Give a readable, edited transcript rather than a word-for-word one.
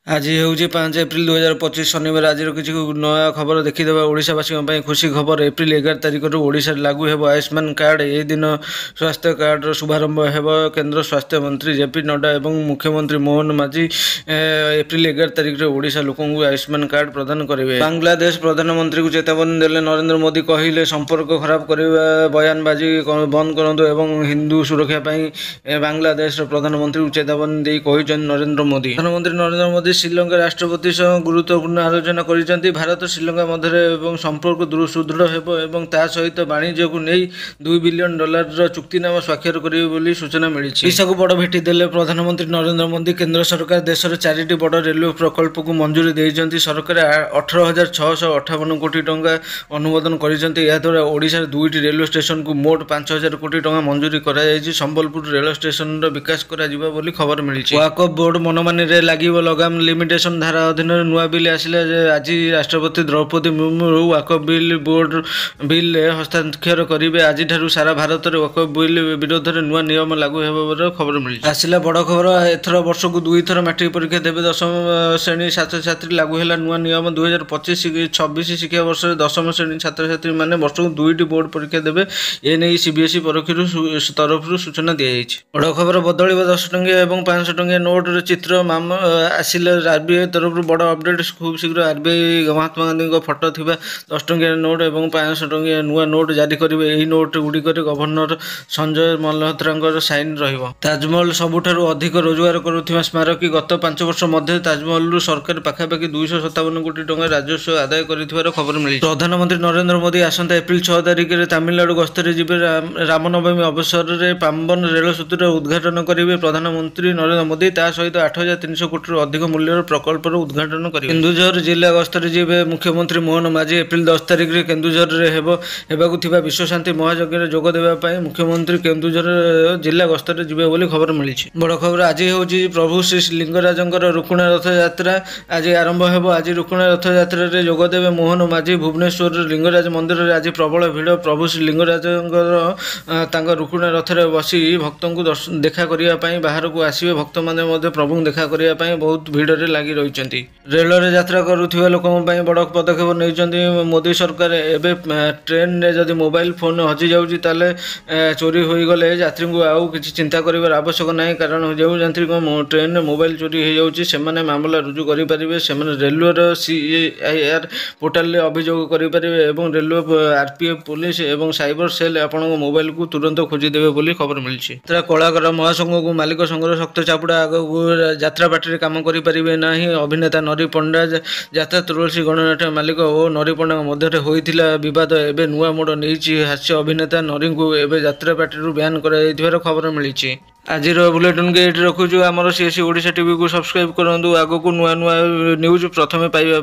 आज हूँ 5 एप्रिल 2025 शनिवार। आज किसी नया खबर देखीदे ओडावासी खुशी खबर। एप्रिल 11 तारिख ओडिशा लागू हो आयुष्मान कार्ड। यह दिन स्वास्थ्य कार्ड शुभारंभ हो। केंद्र स्वास्थ्य मंत्री जेपी नड्डा और मुख्यमंत्री मोहन माझी एप्रिल 11 तारिख में ओडिशा लोक आयुष्मान कार्ड प्रदान करेंगे। बांग्लादेश प्रधानमंत्री को चेतावनी देले नरेंद्र मोदी। कहले संपर्क खराब करने बयानबाजी बंद करूँ और हिंदू सुरक्षा बांग्लादेश प्रधानमंत्री को चेतावनी दे नरेंद्र मोदी। प्रधानमंत्री नरेंद्र मोदी श्रीलंका राष्ट्रपति सह गुरुत्वपूर्ण आलोचना कर भारत श्रीलंका मध्य संपर्क सुदृढ़ हो सहित वाणिज्य को नहीं $2 बिलियन चुक्तिनामा स्वाक्षर करेंगे सूचना मिली। ओडिशा को बड़ भेटी देले प्रधानमंत्री नरेंद्र मोदी। केंद्र सरकार देशर 4टी बड़ रेलवे प्रकल्प को मंजूरी देइछन्ति। सरकार 18,658 कोटी टंका अनुमोदन कर ओडिशार 2टी रेलवे स्टेशन को मोट 5,000 कोटी टंका मंजूरी कर संबलपुर रेल स्टेशन विकास कर खबर मिली। वाकफ बोर्ड मनमानी रे लागिब लगाम लिमिटेशन धारा अधीन नुआ बिल आसिले। आज राष्ट्रपति Droupadi Murmu Waqf bill board bill हस्ताक्षर करेंगे। आज सारा भारत में वाकफ बिल विरोध में नुआ नियम लागू होवर खबर मिली। आसिला बड़ खबर। एथर वर्ष को 2 थर मैट्रिक परीक्षा देवे 10म श्रेणी छात्र छात्री। लागू है नुआ नियम 2025-26 शिक्षा वर्ष 10म श्रेणी छात्र छात्री मैंने वर्ष को 2टी बोर्ड परीक्षा देवे। एने सीबीएसई तरफ सूचना दी जाएगी। बड़ खबर। बदल 10 टंकिया और 500 टंकिया नोट चित्र आसिले। आरबीआई तरफ बड़ अपडेट। खूब शीघ्र आरबीआई महात्मा गांधी फटो थी 10 टंकिया नोट और 500 टंकिया नुआ नोट जारी करेंगे। यही नोट गुड़िक गवर्नर संजय मल्होत्रा साइन रहिबो। ताजमहल सबुठारु अधिक रोजगार करुवा स्मारकी। गत 5 वर्ष मध्य ताजमहल सरकार पाखापाखि 257 कोटी टंका राजस्व आदाय कर खबर मिली। प्रधानमंत्री नरेंद्र मोदी आसंता एप्रिल 6 तारिख में तमिलनाडु गस्तर जी। रामनवमी अवसर में पाम्बन रेल सेतुर उद्घाटन करेंगे प्रधानमंत्री नरेंद्र मोदी। ता सहित 8,300 कोटी अधिक मूल्यर प्रकल्प उद्घाटन करेंगे। केन्दुझर जिला गस्तर जी मुख्यमंत्री मोहन माझी। एप्रिल 10 तारिख में केन्दुझर में विश्व शांति महायज्ञ में जोग देवाई मुख्यमंत्री केन्दुझर जिला गस्तर जी खबर मिली। बड़ खबर। आज हूँ प्रभु श्री लिंगराज रुकुणा रथ यात्रा आज आरंभ हो। आज रुकुणा रथ यात्रा रे जोगदेवे मोहन माझी। भुवनेश्वर लिंगराज मंदिर में आज प्रबल भिड़। प्रभु श्री लिंगराज रुकुणा रथ में बसी भक्त को देखा करने बाहर को आसवे। भक्त मैंने प्रभु देखा करने बहुत भिड़ में लगी रही। रेल में यात्रा करुवा लोक बड़ पदक्षेप नहीं मोदी सरकार। एवं ट्रेन में जदि मोबाइल फोन हजि जाऊँगी चोरी हो गले यात्री को आउ कि चिंता कर आवश्यक ना। कारण जो यात्री ट्रेन में मोबाइल चोरी हो जाऊँगी से मामला रुजु करेंगे। से रेलवे CIR पोर्टाल अभियोग करेंगे। रेलवे RPF पुलिस और साइबर सेल आपण मोबाइल को तुरंत खोजिदेवे बोली खबर मिली। कलाकार महासंघ को मालिक संघर शक्त चापुड़ा आग यात्रा पार्टी काम करें ना। अभिनेता नरी पंडा यात्रा तुलसी गणनाट्य मालिक और नरी पंडा मध्य होता बद एवं नुआ मोड़ नहीं। हास्य अभिनेता नरी को एवं यात्रा पार्टी ब्यान कर खबर मिली। आज बुलेटिन के ये रखुचु। आमर CSC ओडिशा टीवी को सब्सक्राइब करूँ। आग को नुआ नुआ न्यूज प्रथमे पाइबा।